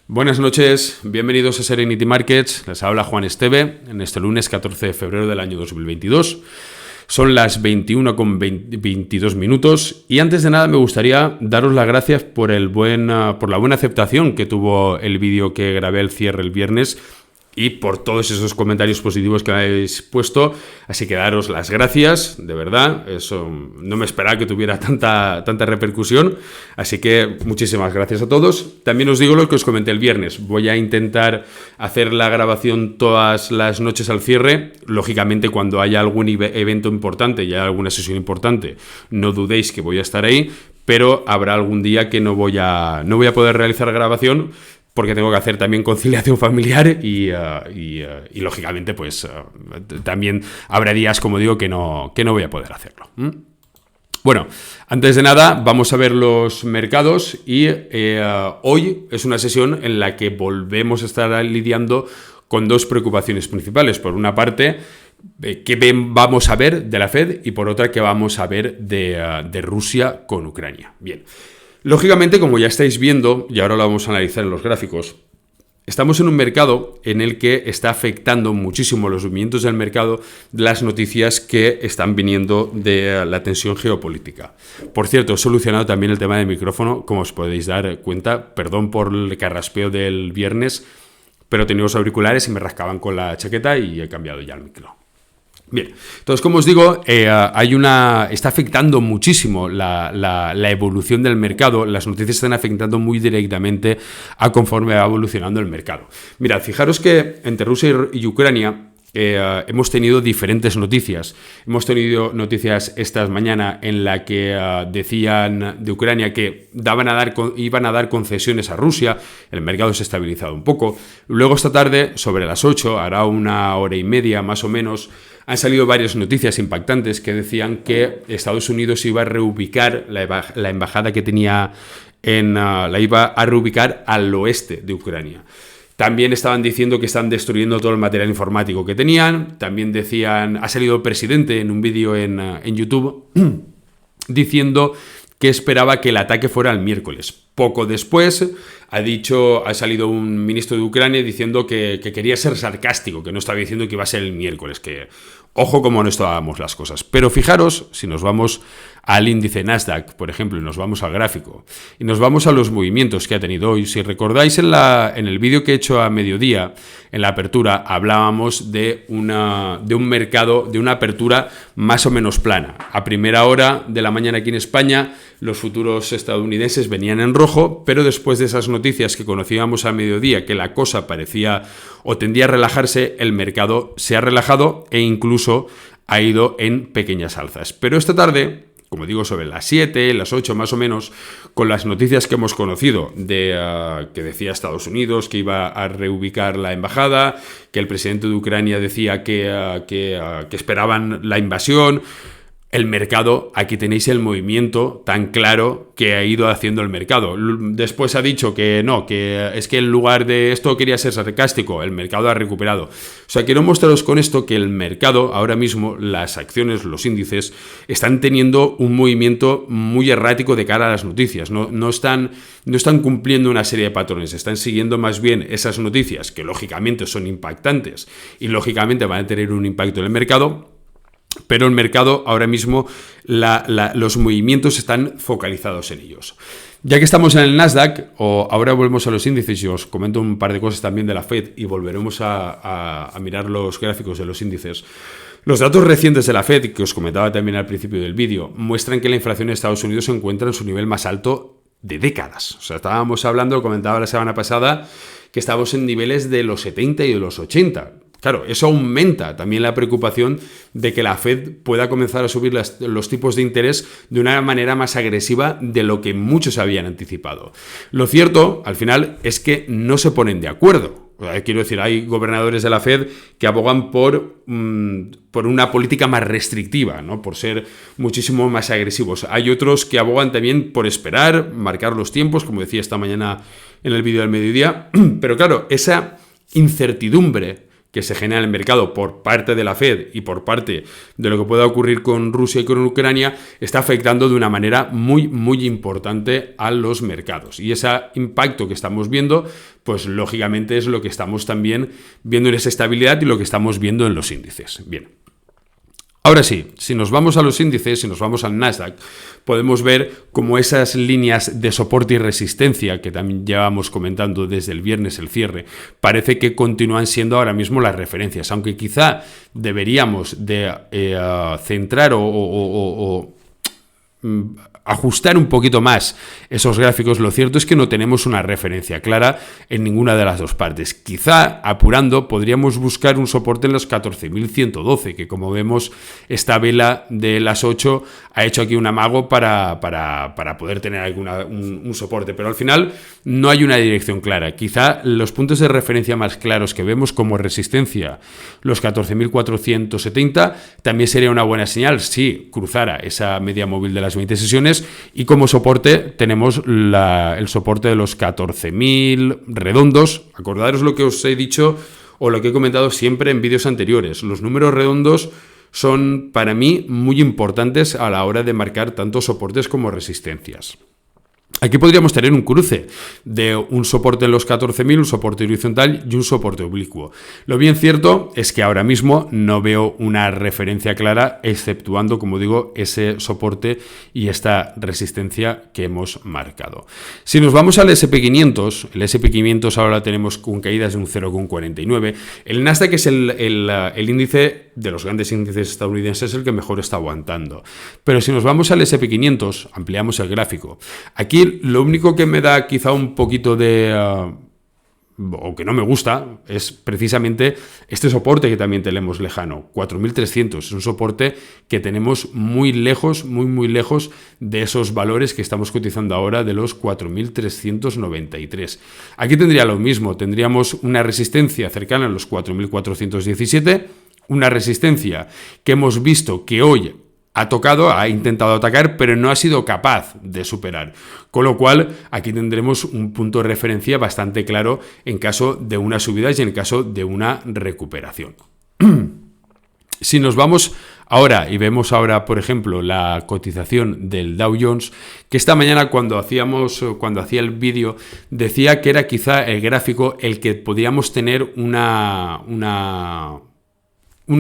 Buenas noches, bienvenidos a Serenity Markets, les habla Juan Esteve en este lunes 14 de febrero del año 2022. Son las 21:22 minutos y antes de nada me gustaría daros las gracias por la buena aceptación que tuvo el vídeo que grabé al cierre el viernes y por todos esos comentarios positivos que habéis puesto, así que daros las gracias, de verdad, eso no me esperaba que tuviera tanta repercusión, así que muchísimas gracias a todos. También os digo lo que os comenté el viernes, voy a intentar hacer la grabación todas las noches al cierre, lógicamente cuando haya algún evento importante y haya alguna sesión importante, no dudéis que voy a estar ahí, pero habrá algún día que no voy a poder realizar grabación, porque tengo que hacer también conciliación familiar y lógicamente pues también habrá días, como digo, que no voy a poder hacerlo. Bueno, antes de nada vamos a ver los mercados y hoy es una sesión en la que volvemos a estar lidiando con dos preocupaciones principales. Por una parte, qué vamos a ver de la Fed y por otra, qué vamos a ver de Rusia con Ucrania. Bien. Lógicamente, como ya estáis viendo, y ahora lo vamos a analizar en los gráficos, estamos en un mercado en el que está afectando muchísimo los movimientos del mercado las noticias que están viniendo de la tensión geopolítica. Por cierto, he solucionado también el tema del micrófono, como os podéis dar cuenta. Perdón por el carraspeo del viernes, pero tenía los auriculares y me rascaban con la chaqueta y he cambiado ya el micro. Bien, entonces como os digo, está afectando muchísimo la evolución del mercado, las noticias están afectando muy directamente a conforme va evolucionando el mercado. Mirad, fijaros que entre Rusia y Ucrania hemos tenido diferentes noticias. Hemos tenido noticias esta mañana en la que decían de Ucrania que iban a dar concesiones a Rusia, el mercado se ha estabilizado un poco. Luego esta tarde, sobre las 8, hará una hora y media más o menos, han salido varias noticias impactantes que decían que Estados Unidos iba a reubicar la embajada que tenía la iba a reubicar al oeste de Ucrania. También estaban diciendo que están destruyendo todo el material informático que tenían. También decían, ha salido el presidente en un vídeo en YouTube diciendo que esperaba que el ataque fuera el miércoles. Poco después ha salido un ministro de Ucrania diciendo que quería ser sarcástico, que no estaba diciendo que iba a ser el miércoles, que ojo cómo no estábamos las cosas. Pero fijaros, si nos vamos al índice Nasdaq, por ejemplo, y nos vamos al gráfico, y nos vamos a los movimientos que ha tenido hoy, si recordáis en el vídeo que he hecho a mediodía, en la apertura, hablábamos de un mercado, de una apertura más o menos plana. A primera hora de la mañana aquí en España, los futuros estadounidenses venían en rojo, pero después de esas noticias que conocíamos a mediodía, que la cosa parecía o tendía a relajarse, el mercado se ha relajado e incluso ha ido en pequeñas alzas. Pero esta tarde, como digo, sobre las 7, las 8 más o menos, con las noticias que hemos conocido que decía Estados Unidos que iba a reubicar la embajada, que el presidente de Ucrania decía que esperaban la invasión. El mercado, aquí tenéis el movimiento tan claro que ha ido haciendo el mercado. Después ha dicho que no, que es que en lugar de esto quería ser sarcástico, el mercado ha recuperado. O sea, quiero mostraros con esto que el mercado, ahora mismo, las acciones, los índices, están teniendo un movimiento muy errático de cara a las noticias. No están cumpliendo una serie de patrones, están siguiendo más bien esas noticias que lógicamente son impactantes y lógicamente van a tener un impacto en el mercado. Pero el mercado, ahora mismo, los movimientos están focalizados en ellos. Ya que estamos en el Nasdaq, ahora volvemos a los índices y os comento un par de cosas también de la Fed y volveremos a mirar los gráficos de los índices. Los datos recientes de la Fed, que os comentaba también al principio del vídeo, muestran que la inflación en Estados Unidos se encuentra en su nivel más alto de décadas. O sea, estábamos hablando, comentaba la semana pasada, que estábamos en niveles de los 70 y de los 80. Claro, eso aumenta también la preocupación de que la Fed pueda comenzar a subir los tipos de interés de una manera más agresiva de lo que muchos habían anticipado. Lo cierto, al final, es que no se ponen de acuerdo. Quiero decir, hay gobernadores de la Fed que abogan por una política más restrictiva, ¿no? Por ser muchísimo más agresivos. Hay otros que abogan también por esperar, marcar los tiempos, como decía esta mañana en el vídeo del mediodía. Pero claro, esa incertidumbre que se genera en el mercado por parte de la Fed y por parte de lo que pueda ocurrir con Rusia y con Ucrania, está afectando de una manera muy, muy importante a los mercados. Y ese impacto que estamos viendo, pues lógicamente es lo que estamos también viendo en esa estabilidad y lo que estamos viendo en los índices. Bien. Ahora sí, si nos vamos a los índices, si nos vamos al Nasdaq, podemos ver cómo esas líneas de soporte y resistencia que también llevamos comentando desde el viernes, el cierre, parece que continúan siendo ahora mismo las referencias, aunque quizá deberíamos de centrar o ajustar un poquito más esos gráficos. Lo cierto es que no tenemos una referencia clara en ninguna de las dos partes. Quizá, apurando, podríamos buscar un soporte en los 14.112, que como vemos, esta vela de las 8 ha hecho aquí un amago para poder tener un soporte, pero al final no hay una dirección clara. Quizá los puntos de referencia más claros que vemos como resistencia, los 14.470, también sería una buena señal si cruzara esa media móvil de las 20 sesiones, y como soporte tenemos el soporte de los 14.000 redondos. Acordaros lo que os he dicho o lo que he comentado siempre en vídeos anteriores. Los números redondos son para mí muy importantes a la hora de marcar tanto soportes como resistencias. Aquí podríamos tener un cruce de un soporte en los 14.000, un soporte horizontal y un soporte oblicuo. Lo bien cierto es que ahora mismo no veo una referencia clara, exceptuando, como digo, ese soporte y esta resistencia que hemos marcado. Si nos vamos al SP500, el SP500 ahora tenemos con caídas de un 0,49. El Nasdaq es el índice de los grandes índices estadounidenses, el que mejor está aguantando. Pero si nos vamos al SP500, ampliamos el gráfico. Aquí lo único que me da quizá un poquito de o que no me gusta es precisamente este soporte que también tenemos lejano, 4.300. Es un soporte que tenemos muy lejos, muy lejos de esos valores que estamos cotizando ahora, de los 4.393. Aquí tendría lo mismo, tendríamos una resistencia cercana a los 4.417, una resistencia que hemos visto que hoy ha intentado atacar, pero no ha sido capaz de superar. Con lo cual, aquí tendremos un punto de referencia bastante claro en caso de una subida y en caso de una recuperación. Si nos vamos ahora y vemos ahora, por ejemplo, la cotización del Dow Jones, que esta mañana cuando hacía el vídeo decía que era quizá el gráfico el que podíamos tener unas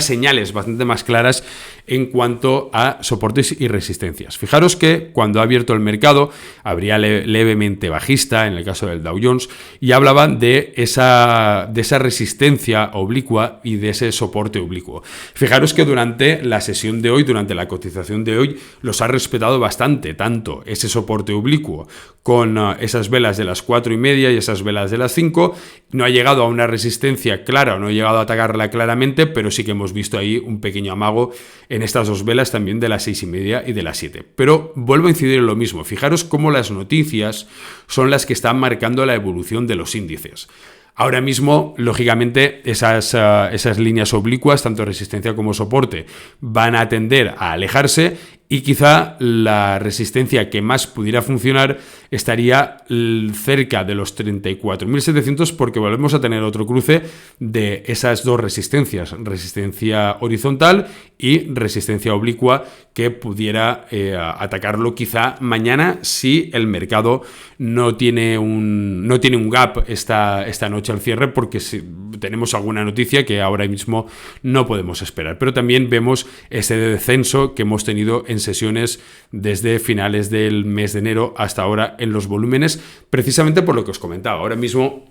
señales bastante más claras en cuanto a soportes y resistencias. Fijaros que cuando ha abierto el mercado abría levemente bajista en el caso del Dow Jones y hablaban de esa resistencia oblicua y de ese soporte oblicuo. Fijaros que durante la sesión de hoy, durante la cotización de hoy, los ha respetado bastante, tanto ese soporte oblicuo con esas velas de las 4:30 y esas velas de las 5, no ha llegado a una resistencia clara o no ha llegado a atacarla claramente, pero sí que hemos visto ahí un pequeño amago en estas dos velas también de las 6:30 y de las 7. Pero vuelvo a incidir en lo mismo. Fijaros cómo las noticias son las que están marcando la evolución de los índices. Ahora mismo, lógicamente, esas líneas oblicuas, tanto resistencia como soporte, van a tender a alejarse y quizá la resistencia que más pudiera funcionar estaría cerca de los 34.700, porque volvemos a tener otro cruce de esas dos resistencias, resistencia horizontal y resistencia oblicua, que pudiera atacarlo quizá mañana si el mercado no tiene un gap esta noche al cierre, porque si tenemos alguna noticia que ahora mismo no podemos esperar. Pero también vemos ese descenso que hemos tenido en sesiones desde finales del mes de enero hasta ahora en los volúmenes, precisamente por lo que os comentaba. Ahora mismo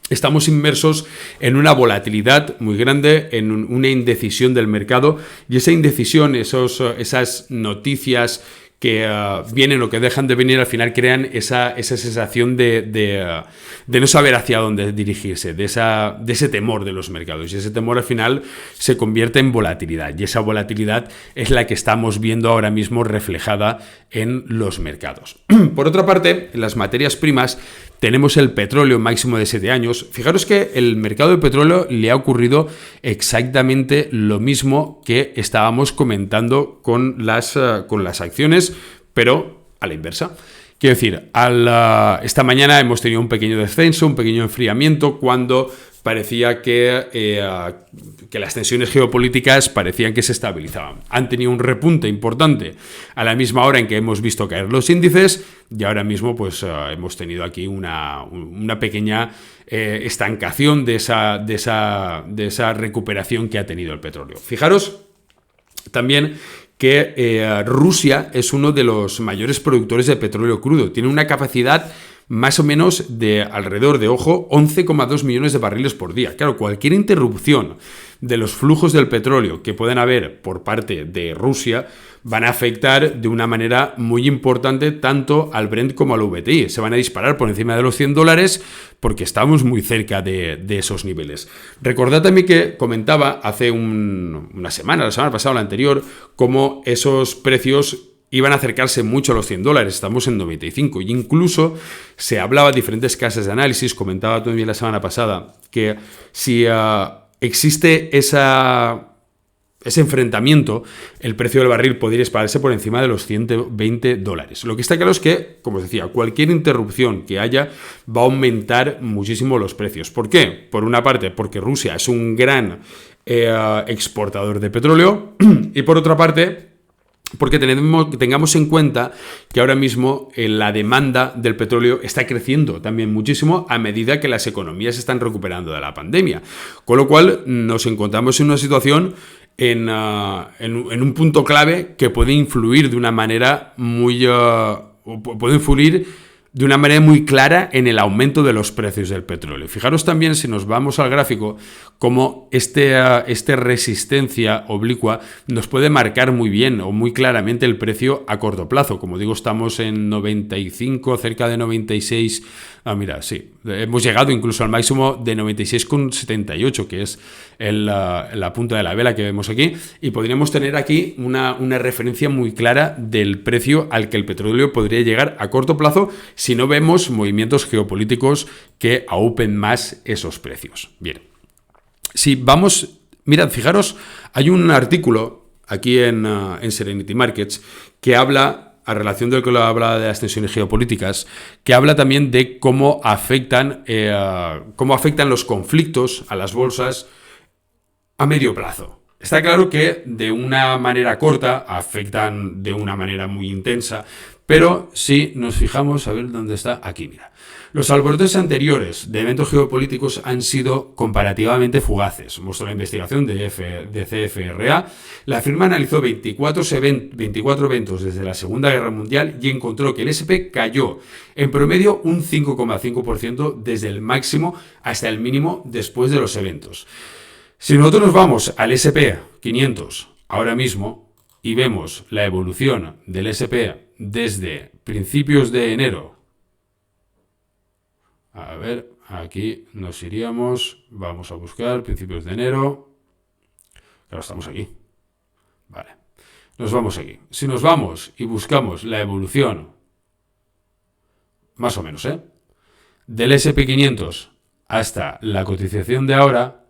estamos inmersos en una volatilidad muy grande, en una indecisión del mercado, y esa indecisión, esas noticias que vienen o que dejan de venir, al final crean esa sensación de no saber hacia dónde dirigirse, de ese temor de los mercados. Y ese temor al final se convierte en volatilidad. Y esa volatilidad es la que estamos viendo ahora mismo reflejada en los mercados. Por otra parte, en las materias primas tenemos el petróleo máximo de 7 años. Fijaros que el mercado de petróleo le ha ocurrido exactamente lo mismo que estábamos comentando con las acciones, pero a la inversa. Quiero decir, esta mañana hemos tenido un pequeño descenso, un pequeño enfriamiento, cuando parecía que las tensiones geopolíticas parecían que se estabilizaban. Han tenido un repunte importante a la misma hora en que hemos visto caer los índices, y ahora mismo pues hemos tenido aquí una pequeña estancación de esa recuperación que ha tenido el petróleo. Fijaros también que Rusia es uno de los mayores productores de petróleo crudo. Tiene una capacidad más o menos de alrededor de, 11,2 millones de barriles por día. Claro, cualquier interrupción de los flujos del petróleo que puedan haber por parte de Rusia van a afectar de una manera muy importante tanto al Brent como al WTI. Se van a disparar por encima de los $100 porque estamos muy cerca de esos niveles. Recordad también que comentaba hace una semana, la semana pasada o la anterior, cómo esos precios iban a acercarse mucho a los $100, estamos en 95, y incluso se hablaba, diferentes casas de análisis, comentaba también la semana pasada, que si existe ese enfrentamiento, el precio del barril podría dispararse por encima de los $120. Lo que está claro es que, como os decía, cualquier interrupción que haya va a aumentar muchísimo los precios. ¿Por qué? Por una parte, porque Rusia es un gran exportador de petróleo, y por otra parte, porque tengamos en cuenta que ahora mismo la demanda del petróleo está creciendo también muchísimo a medida que las economías se están recuperando de la pandemia. Con lo cual nos encontramos en una situación en un punto clave que puede influir de una manera muy clara en el aumento de los precios del petróleo. Fijaros también, si nos vamos al gráfico, cómo esta resistencia oblicua nos puede marcar muy bien o muy claramente el precio a corto plazo. Como digo, estamos en 95, cerca de 96. Mira, sí, hemos llegado incluso al máximo de 96,78, que es la punta de la vela que vemos aquí, y podríamos tener aquí una referencia muy clara del precio al que el petróleo podría llegar a corto plazo si no vemos movimientos geopolíticos que aupen más esos precios. Bien, si vamos, mirad, fijaros, hay un artículo aquí en Serenity Markets que habla, a relación de lo que habla de las tensiones geopolíticas, que habla también de cómo afectan los conflictos a las bolsas a medio plazo. Está claro que de una manera corta afectan de una manera muy intensa, pero si nos fijamos, a ver dónde está, aquí, mira. Los alborotos anteriores de eventos geopolíticos han sido comparativamente fugaces. Mostró la investigación de CFRA. La firma analizó 24 eventos desde la Segunda Guerra Mundial y encontró que el S&P cayó en promedio un 5,5% desde el máximo hasta el mínimo después de los eventos. Si nosotros nos vamos al S&P 500 ahora mismo y vemos la evolución del S&P desde principios de enero, a ver, aquí nos iríamos, vamos a buscar principios de enero, claro, estamos aquí, vale, nos vamos aquí. Si nos vamos y buscamos la evolución, más o menos, del S&P 500 hasta la cotización de ahora,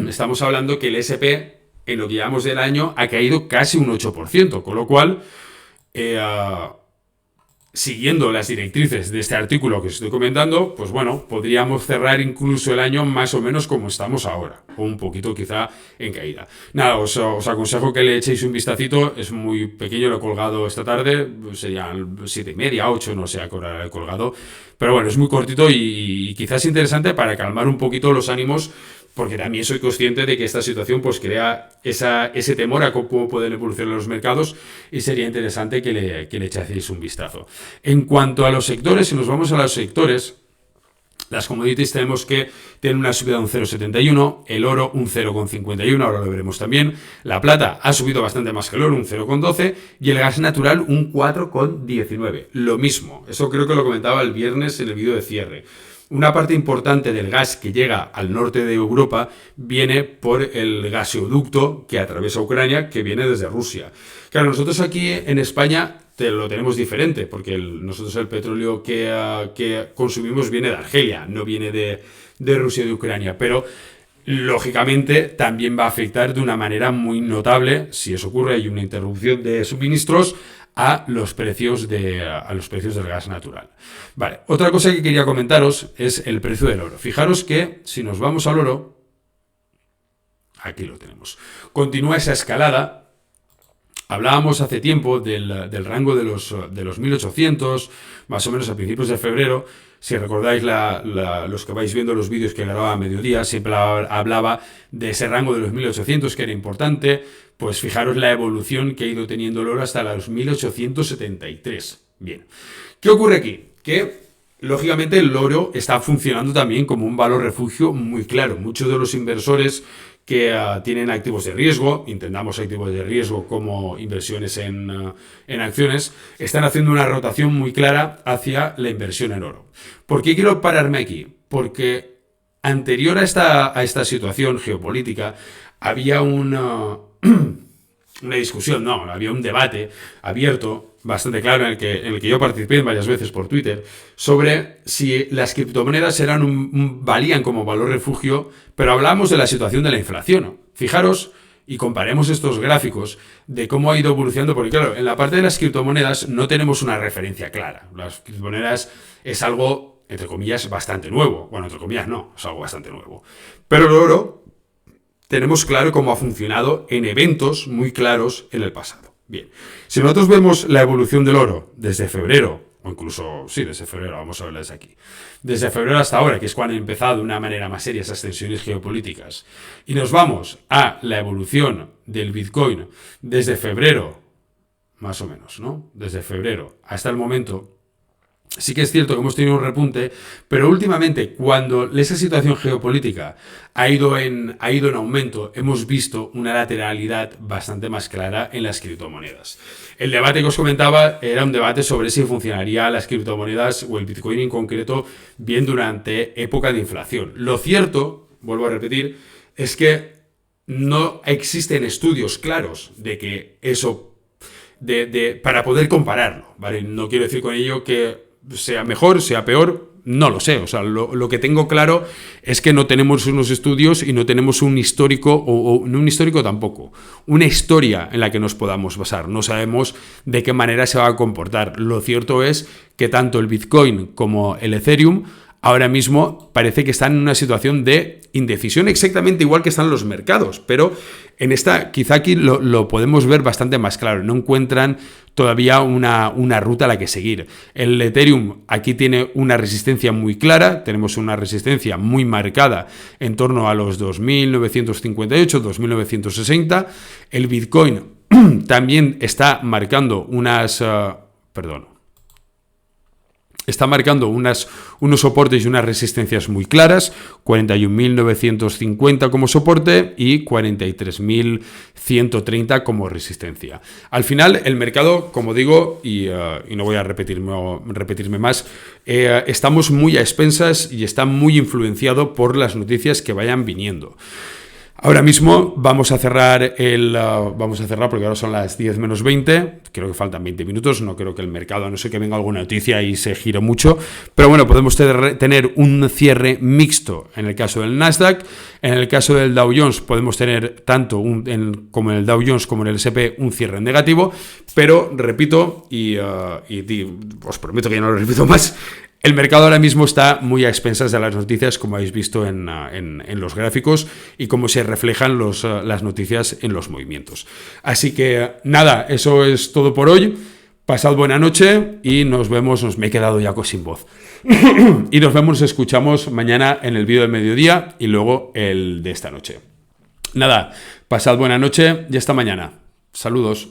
estamos hablando que el S&P en lo que llevamos del año ha caído casi un 8%, con lo cual, siguiendo las directrices de este artículo que os estoy comentando, pues bueno, podríamos cerrar incluso el año más o menos como estamos ahora, o un poquito quizá en caída. Nada, os aconsejo que le echéis un vistacito, es muy pequeño, lo he colgado esta tarde, serían 7:30, 8, no sé a qué hora lo he colgado, pero bueno, es muy cortito y quizás interesante para calmar un poquito los ánimos, porque también soy consciente de que esta situación pues crea ese temor a cómo pueden evolucionar los mercados, y sería interesante que le echéis un vistazo. En cuanto a los sectores, si nos vamos a los sectores, las commodities tenemos que tienen una subida de un 0,71, el oro un 0,51, ahora lo veremos también, la plata ha subido bastante más que el oro, un 0,12, y el gas natural un 4,19, lo mismo, eso creo que lo comentaba el viernes en el vídeo de cierre. Una parte importante del gas que llega al norte de Europa viene por el gasoducto que atraviesa Ucrania, que viene desde Rusia. Claro, nosotros aquí en España lo tenemos diferente, porque nosotros el petróleo que consumimos viene de Argelia, no viene de Rusia y de Ucrania, pero lógicamente también va a afectar de una manera muy notable, si eso ocurre, hay una interrupción de suministros, a los precios del gas natural. Vale, otra cosa que quería comentaros es el precio del oro. Fijaros que si nos vamos al oro, aquí lo tenemos, continúa esa escalada. Hablábamos hace tiempo del rango de los 1800, más o menos a principios de febrero. Si recordáis los que vais viendo los vídeos que grababa a mediodía, siempre hablaba de ese rango de los 1800 que era importante. Pues fijaros la evolución que ha ido teniendo el oro hasta los 1873. Bien, ¿qué ocurre aquí? Que lógicamente el oro está funcionando también como un valor refugio muy claro. Muchos de los inversores que tienen activos de riesgo, entendamos activos de riesgo como inversiones en acciones, están haciendo una rotación muy clara hacia la inversión en oro. ¿Por qué quiero pararme aquí? Porque anterior a esta situación geopolítica había una discusión, no, había un debate abierto, bastante claro, en el que yo participé varias veces por Twitter, sobre si las criptomonedas valían como valor refugio, pero hablábamos de la situación de la inflación. Fijaros y comparemos estos gráficos de cómo ha ido evolucionando, porque claro, en la parte de las criptomonedas no tenemos una referencia clara. Las criptomonedas es algo, entre comillas, bastante nuevo. Bueno, entre comillas no, es algo bastante nuevo. Pero el oro tenemos claro cómo ha funcionado en eventos muy claros en el pasado. Bien, si nosotros vemos la evolución del oro desde febrero, o incluso, sí, desde febrero, vamos a verla desde aquí, desde febrero hasta ahora, que es cuando han empezado de una manera más seria esas tensiones geopolíticas, y nos vamos a la evolución del Bitcoin desde febrero, más o menos, ¿no? Desde febrero hasta el momento. Sí que es cierto que hemos tenido un repunte, pero últimamente, cuando esa situación geopolítica ha ido en aumento, hemos visto una lateralidad bastante más clara en las criptomonedas. El debate que os comentaba era un debate sobre si funcionaría las criptomonedas o el Bitcoin en concreto bien durante época de inflación. Lo cierto, vuelvo a repetir, es que no existen estudios claros de que eso, para poder compararlo, ¿vale? No quiero decir con ello que sea mejor, sea peor, no lo sé. O sea, lo que tengo claro es que no tenemos unos estudios y no tenemos un histórico, o no un histórico tampoco, una historia en la que nos podamos basar. No sabemos de qué manera se va a comportar. Lo cierto es que tanto el Bitcoin como el Ethereum ahora mismo parece que están en una situación de indecisión exactamente igual que están los mercados, pero en esta quizá aquí lo podemos ver bastante más claro. No encuentran todavía una ruta a la que seguir. El Ethereum aquí tiene una resistencia muy clara, tenemos una resistencia muy marcada en torno a los 2.958, 2.960. El Bitcoin también está marcando está marcando unos soportes y unas resistencias muy claras, 41.950 como soporte y 43.130 como resistencia. Al final, el mercado, como digo, y no voy a repetirme más, estamos muy a expensas y está muy influenciado por las noticias que vayan viniendo. Ahora mismo vamos a cerrar porque ahora son las 10 menos 20, creo que faltan 20 minutos, no creo que el mercado, a no ser que venga alguna noticia y se gire mucho, pero bueno, podemos tener un cierre mixto en el caso del Nasdaq. En el caso del Dow Jones podemos tener tanto como en el Dow Jones como en el S&P un cierre negativo, pero repito, y os prometo que ya no lo repito más, el mercado ahora mismo está muy a expensas de las noticias, como habéis visto en los gráficos y cómo se reflejan las noticias en los movimientos. Así que nada, eso es todo por hoy. Pasad buena noche y nos vemos. Me he quedado ya sin voz. Y nos escuchamos mañana en el vídeo del mediodía y luego el de esta noche. Nada, pasad buena noche y hasta mañana. Saludos.